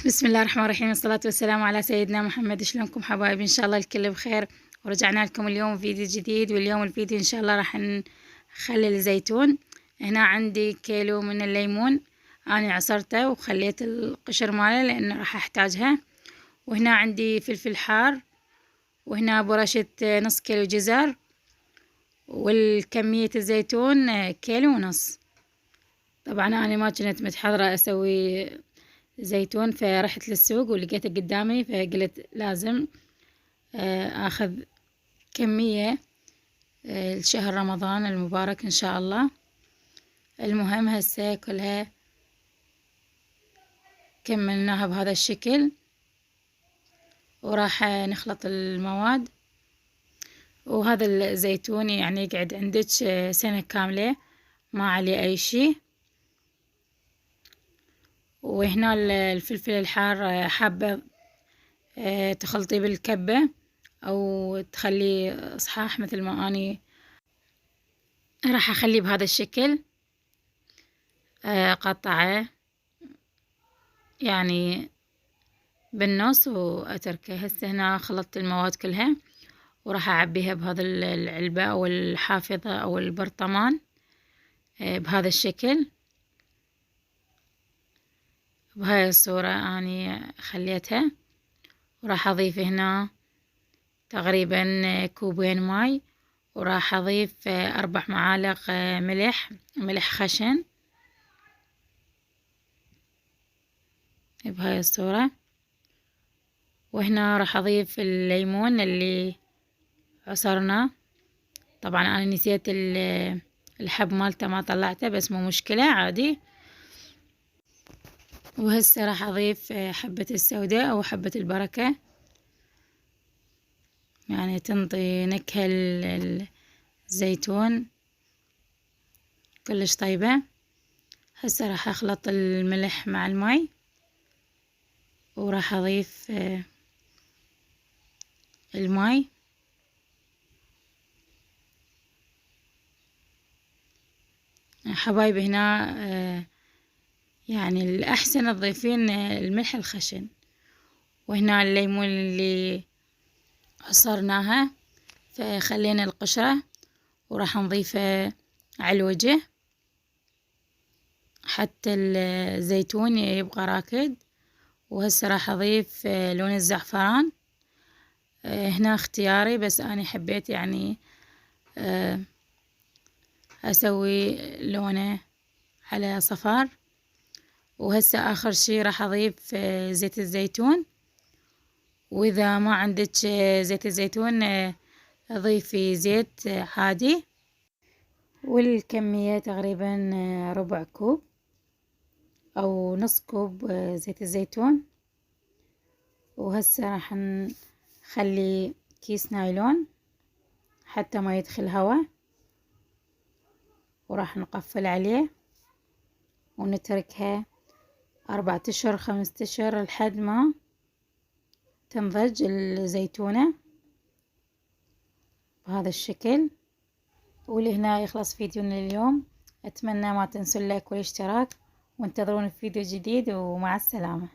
بسم الله الرحمن الرحيم، والصلاة والسلام على سيدنا محمد. شلونكم حبايبي؟ إن شاء الله الكل بخير، ورجعنا لكم اليوم فيديو جديد. واليوم الفيديو إن شاء الله راح نخلي الزيتون. هنا عندي كيلو من الليمون، أنا عصرته وخليت القشر ماله لأنه راح أحتاجها. وهنا عندي فلفل حار، وهنا برشة نص كيلو جزر، والكمية الزيتون كيلو ونص. طبعا أنا ما كنت متحضرة أسوي زيتون، فرحت للسوق ولقيته قدامي، فقلت لازم اخذ كمية لشهر رمضان المبارك ان شاء الله. المهم هسه كلها كملناها بهذا الشكل، وراح نخلط المواد. وهذا الزيتون يعني يقعد عندك سنة كاملة ما عليه اي شي. وهنا الفلفل الحار حابة تخلطيه بالكبة او تخليه صحاح مثل ما اني راح اخليه بهذا الشكل. قطعه يعني بالنص واتركه. هسه هنا خلطت المواد كلها، وراح اعبيها بهذا العلبة او الحافظة او البرطمان بهذا الشكل. بهاي الصورة اني خليتها. وراح اضيف هنا تقريبا كوبين ماي، وراح اضيف 4 معالق ملح خشن بهاي الصورة. وهنا راح اضيف الليمون اللي عصرناه. طبعا انا نسيت الحب مالته ما طلعته، بس مو مشكلة عادي. وهسه راح اضيف حبة السوداء او حبة البركة، يعني تنطي نكهة الزيتون كلش طيبة. هسه راح اخلط الملح مع الماء، وراح اضيف الماء. حبايبي هنا يعني الأحسن تضيفين الملح الخشن. وهنا الليمون اللي عصرناها، فخلينا القشرة وراح نضيفه على الوجه حتى الزيتون يبقى راكد. وهسه راح اضيف لون الزعفران. هنا اختياري، بس انا حبيت يعني اسوي لونه على صفار. وهسه اخر شي راح اضيف زيت الزيتون. واذا ما عندك زيت الزيتون اضيفي زيت عادي. والكمية تقريبا ربع كوب او نص كوب زيت الزيتون. وهسه راح نخلي كيس نايلون حتى ما يدخل هواء، وراح نقفل عليه ونتركها 4 أشهر 5 أشهر لحد ما تنضج الزيتونة بهذا الشكل. ولهنا يخلص فيديونا اليوم. أتمنى ما تنسوا اللايك والاشتراك، وانتظرون في فيديو جديد، ومع السلامة.